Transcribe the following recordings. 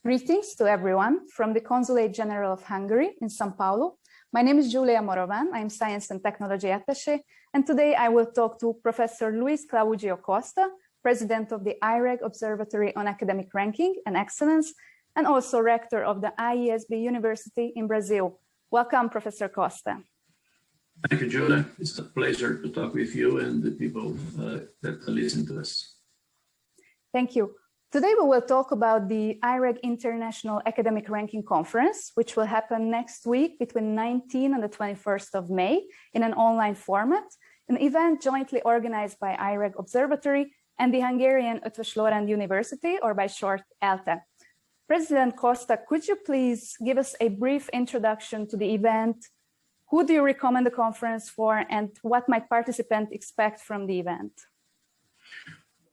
Greetings to everyone from the Consulate General of Hungary in São Paulo. My name is Júlia Morován. I'm Science and Technology Attaché, and today I will talk to Professor Luiz Cláudio Costa, President of the IREG Observatory on Academic Ranking and Excellence, and also Rector of the IESB University in Brazil. Welcome, Professor Costa. Thank you, Júlia. It's a pleasure to talk with you and the people that listen to us. Thank you. Today we will talk about the IREG International Academic Ranking Conference, which will happen next week between 19 and the 21st of May in an online format, an event jointly organized by IREG Observatory and the Hungarian Eötvös Loránd University, or by short, ELTE. President Costa, could you please give us a brief introduction to the event? Who do you recommend the conference for, and what might participants expect from the event?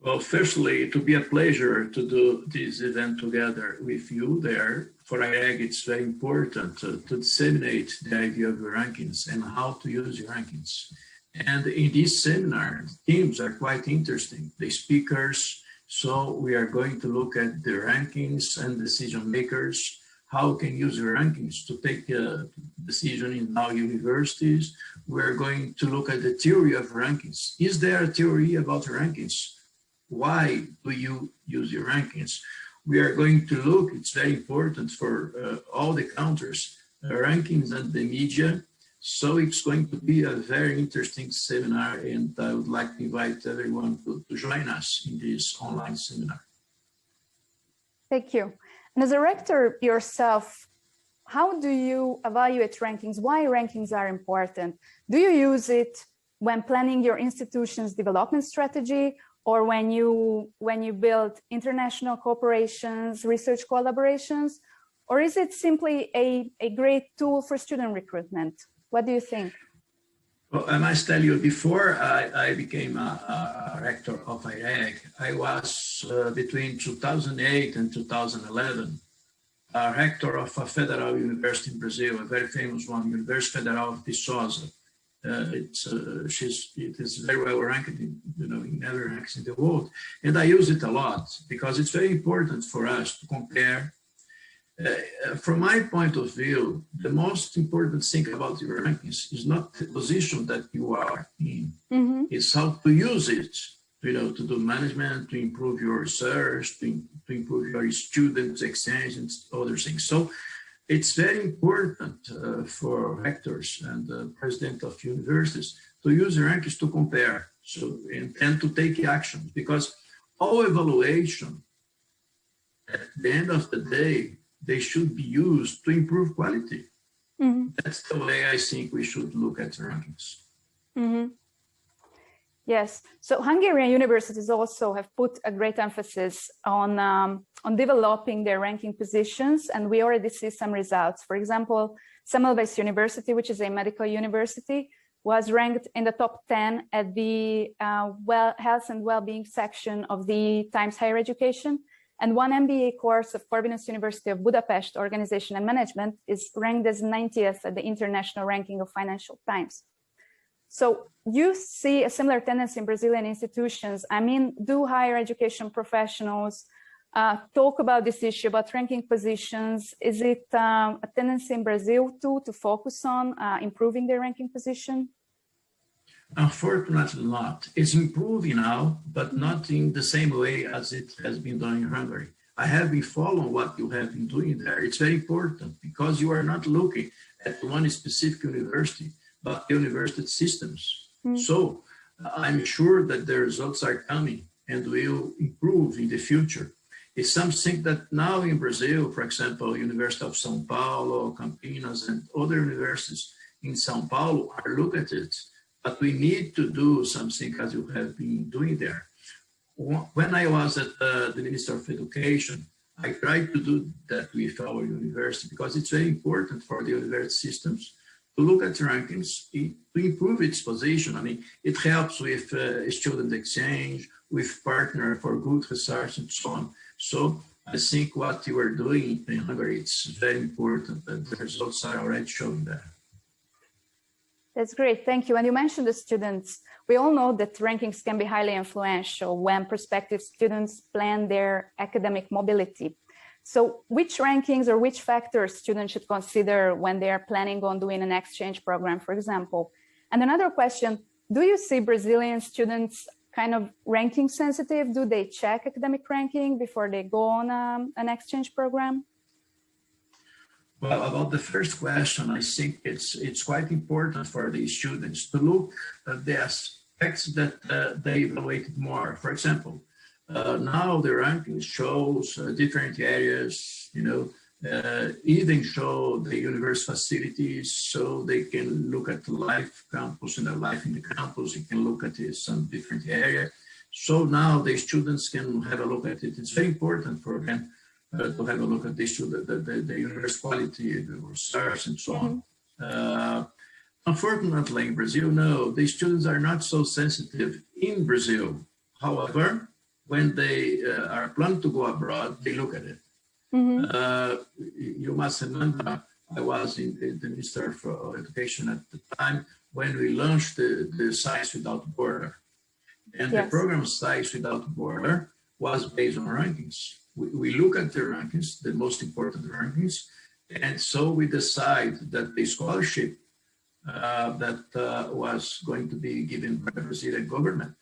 Well, firstly, it will be a pleasure to do this event together with you there. For IREG, it's very important to disseminate the idea of your rankings and how to use your rankings. And in this seminar, themes are quite interesting. The speakers, so we are going to look at the rankings and decision makers, how can use your rankings to take a decision in our universities. We're going to look at the theory of rankings. Is there a theory about rankings? Why do you use your rankings? We are going to look, it's very important for all the counters, rankings and the media. So it's going to be a very interesting seminar, and I would like to invite everyone to join us in this online seminar. Thank you. And as a rector yourself, how do you evaluate rankings? Why rankings are important? Do you use it when planning your institution's development strategy, or when you build international cooperations, research collaborations, or is it simply a great tool for student recruitment? What do you think? Well, I must tell you, before I became a rector of IREG, I was between 2008 and 2011, a rector of a federal university in Brazil, a very famous one, University Federal of Viçosa. It is very well ranked in other ranks in the world, and I use it a lot because it's very important for us to compare. From my point of view, the most important thing about your rankings is not the position that you are in, it's how to use it, to do management, to improve your research, to improve your students' exchange and other things. So it's very important for rectors and president of universities to use the rankings to compare and to take action, because all evaluation, at the end of the day, they should be used to improve quality. That's the way I think we should look at rankings. Yes, so Hungarian universities also have put a great emphasis on developing their ranking positions, and we already see some results. For example, Semmelweis University, which is a medical university, was ranked in the top 10 at the health and well-being section of the Times Higher Education. And one MBA course of Corvinus University of Budapest, Organization and Management, is ranked as 90th at the International Ranking of Financial Times. So you see a similar tendency in Brazilian institutions. I mean, do higher education professionals talk about this issue, about ranking positions? Is it a tendency in Brazil too to focus on improving their ranking position? Unfortunately not. It's improving now, but not in the same way as it has been done in Hungary. I have been following what you have been doing there. It's very important because you are not looking at one specific university, but the university systems. So I'm sure that the results are coming and will improve in the future. It's something that now in Brazil, for example, University of São Paulo, Campinas, and other universities in São Paulo are looking at it. But we need to do something as you have been doing there. When I was at the Minister of Education, I tried to do that with our university because it's very important for the university systems to look at rankings, to improve its position. I mean, it helps with student exchange, with partner for good research and so on. So I think what you are doing in Hungary, it's very important, and the results are already showing that. That's great, thank you. And you mentioned the students. We all know that rankings can be highly influential when prospective students plan their academic mobility. So which rankings or which factors students should consider when they are planning on doing an exchange program, for example? And another question, do you see Brazilian students kind of ranking sensitive? Do they check academic ranking before they go on an exchange program? Well, about the first question, I think it's quite important for the students to look at the aspects that they evaluated more. For example, now the ranking shows different areas, you know, even show the university facilities, so they can look at the life campus and the life in the campus. You can look at some different area. So now the students can have a look at it. It's very important for them to have a look at the university quality, the research, and so on. Unfortunately, in Brazil, no, the students are not so sensitive in Brazil. However, when they are planning to go abroad, they look at it. You must remember, I was in the Minister for Education at the time when we launched the Science Without Border. And the program Science Without Border was based on rankings. We look at the rankings, the most important rankings, and so we decide that the scholarship that was going to be given by the Brazilian government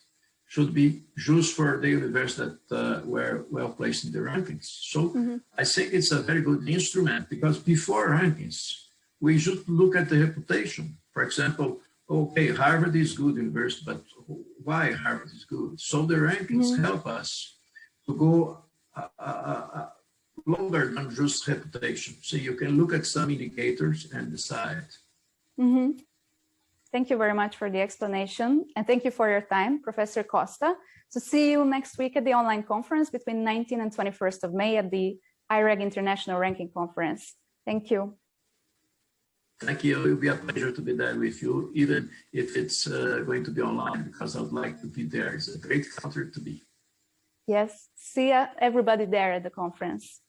should be just for the universities that were well placed in the rankings. So I think it's a very good instrument, because before rankings, we should look at the reputation. For example, okay, Harvard is good university, but why Harvard is good? So the rankings help us to go longer than just reputation. So you can look at some indicators and decide. Thank you very much for the explanation. And thank you for your time, Professor Costa. So see you next week at the online conference between 19th and 21st of May at the IREG International Ranking Conference. Thank you. Thank you. It will be a pleasure to be there with you, even if it's going to be online, because I would like to be there. It's a great country to be. Yes. See everybody there at the conference.